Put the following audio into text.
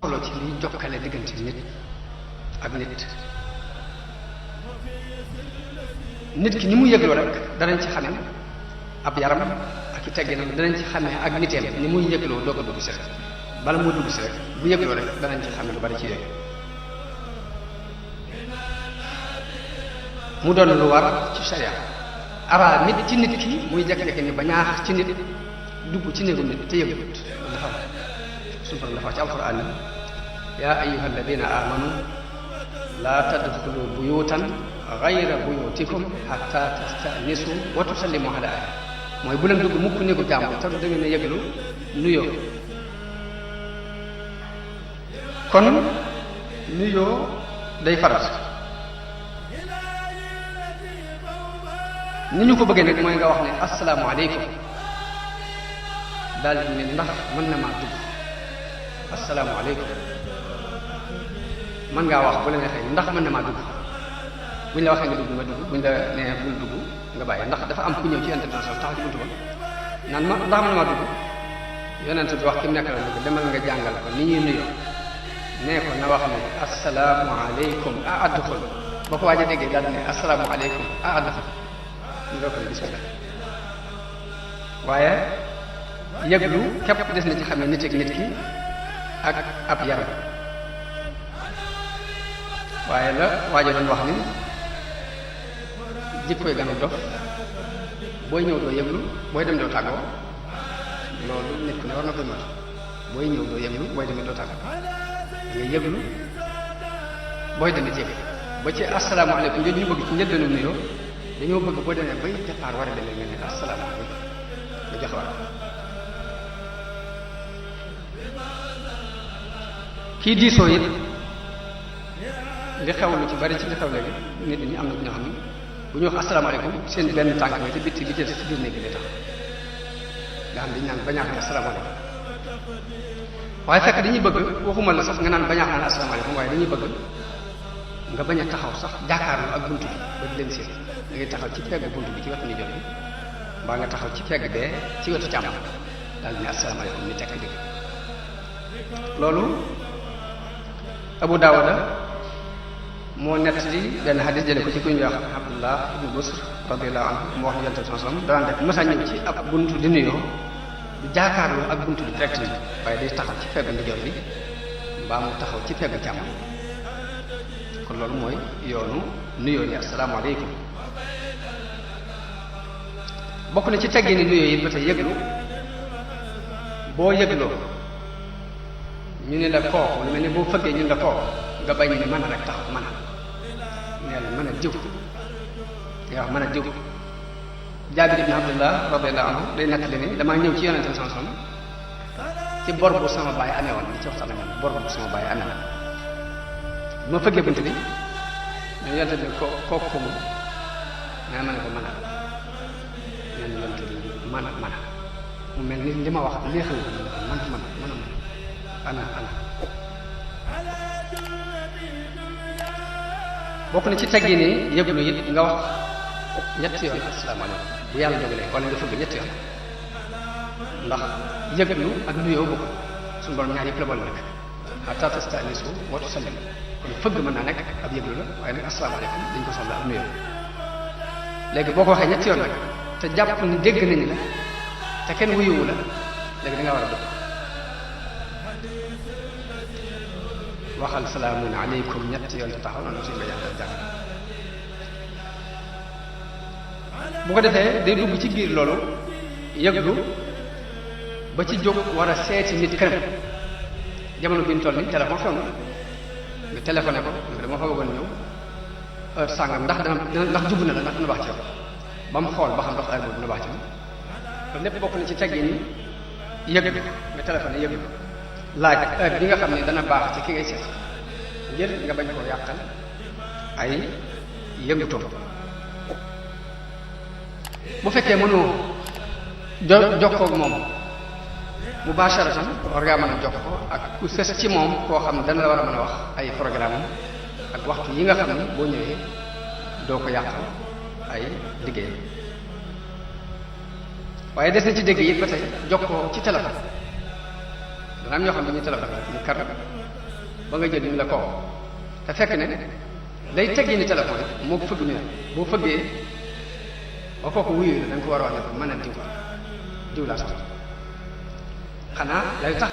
solo ci liy jokkale diggante nit ak nit ki ni mu yëgloo rek danañ ci xamee ab yaram ak i tegginam danañ ci xamee ak niteem ni muy yëgloo doog a dugg si rek bala moo dugg si rek bu yëgloo rek danañ ci xamee lu bari ci yooyu mu doon lu war ci sharia ara nit ci nit ki muy jekk-jekk ni ba ñaax ci nit dugg ci néegu nit te yëgut dafa suñu borom dafa ci alquran ni yaa ayyuha alladina amanu laa tadxulu buyutan gayra buyutikum hatta tastanisu wa tusallimu ala ahli mooy bu leen dugg mukk néegu jàmbur te da ngeen a yëglu nuyoo kon nuyoo day farat ni ñu ko bëggee nag mooy nga wax ne asalaamaaleykum daal di ne ndax mën na maa dugg asalaamaaleykum mën ngaa wax bu la neexee ndax mën na maa dugg buñ la waxee nga dugg nga dugg buñ la nee bul dugg nga bàyyi ndax dafa am ku ñëw ci yonent bi taxaw ci buntu ba naan ma ndax mën na maa dugg yonent bi wax ki mu nekk la ne ko demal nga jàngal ko ni ñuy nuyoo nee ko na wax ne asalaamaaleykum a adduxul boo ko waaj a déggee daal di ne asalaamaaleykum a adduxul ñu doo ko ne bismillah waaye yëglu képp des na ci xamee nit ak nit ki ak ab yaram waaye la waajo doon wax ni jikkoy ganu dof booy ñëw doo yëglu booy dem doo tàggoo loolu nit ku ne war na koy moytu booy ñëw doo yëglu booy dem doo tàggoo nga yëglu booy dem jege ba ci asalaamaaleykum jooju ñu bëgg ci njëlbeenu nuyoo dañoo bëgg boo demee bay départ war a demee nga ne asalaamaaleykum nga joxe war kii diisoo it li xew lu ci bari ci li xew léegi nit ñi am na ñoo xam ne bu ñu wax asalaamaaleykum seen benn tànk nga ci bitti bi jël ci biir néeg bi lay tax nga xam dañu naan bañaax ne asalaamaaleykum waaye fekk dañuy bëgg waxuma la sax nga naan bañaax naan asalaamaaleykum waaye dañuy bëgg nga bañ a taxaw sax jàkkaarloo ak buntu bi ba di leen seet da ngay taxaw ci pegg buntu bi ci wetu ni jot bi mbaa nga taxaw ci pegg bee ci wetu càmm daal ne asalaamaaleykum ni tekk dégg loolu Abu Daawuda moo nettali benn xadis jële ko ci ku ñuy wax Abdullah ibnu Busr radiyallahu anhu mu wax ni yonent bi sallallahu alayhi wasallam daan def mësa ñëw ci ab buntu di nuyoo du jaakaarloo ak buntu bi direct ni waaye day taxaw ci pegg ndijoor bi mbaa mu taxaw ci pegg càmm kon loolu mooy yoonu nuyoo ni asalaamaaleykum bokk na ci teggi ni nuyoo yi ba tey yëglu boo yëgloo ñu ne la kooku lu mel ne boo fëggee ñu ne la kooku nga bañ ne mën a rek taxaw mën a nee la mën a jiw nga wax mën a jiw Jaabir ibn Abdullah radiyallahu anhu day nettali ni damaa ñëw ci yonente bi sallallahu alayhi wasallam ci bor bu sama baay amee woon li ci waxtaan ak bor bu sama baay amee woon bu ma fëggee bunt bi ñu yonente bi kooku mu nee ma ne ko mën a nee na yonente bi mën a mu mel ni li ma wax neexal ko mën a ana bokk na ci teggi ni yëglu it nga wax ñetti yoon asalaamaaleykum bu yàlla dogalee wala nga fëgg ñetti yoon ndax yëglu ak nuyoo bokk suñu borom ñaar yëpp la boole nekk hatta tastanisu wa tusallimu kon fëgg mën naa nekk ab yëglu la waaye nag asalaamaaleykum dañ ko soxla ab nuyoo léegi boo ko waxee ñetti yoon nag te jàpp ni dégg nañu la te kenn wuyuwu la léegi da nga war a dugg waxal salaamun aleykum ñetti yoon te taxaw noonu suñu nga jàng bu ko defee day dugg ci biir loolu yëglu ba ci jóg war a seeti nit këram jamono bi ñu toll ni téléphone xew na nga téléphoné ko nga dama fa bëggoon ñëw heure sàngam ndax ndax jub na la ndax dina baax ci yow ba mu xool ba xam ndax heure boobu dina baax ci moom loolu lépp bokk na ci teggi ni yëglu nga téléphoné yëglu laaj heure bi nga xam ne dana baax ci ki ngay seet ngir nga bañ koo yàqal ay yëngutoom bu fekkee mënoo jokkoo ak moom mubasharatan war ngaa mën a jokkoo ak ku sës ci moom koo xam ne dana la war a mën a wax ay programme ak waxtu yi nga xam ne boo ñëwee doo ko yàqal ay liggéeyam waaye des na ci dégg yi ba tey jokkoo ci téléphone dana am ñoo xam ne dañuy téléphone ñu kar ba nga jël ñu la koo te fekk ne lay teggee ni téléphone yi moo ko fëgg ñu boo fëggee ba kooku wuyu la da nga ko war a wax ne ko mën a diw laa soxla xanaa lay tax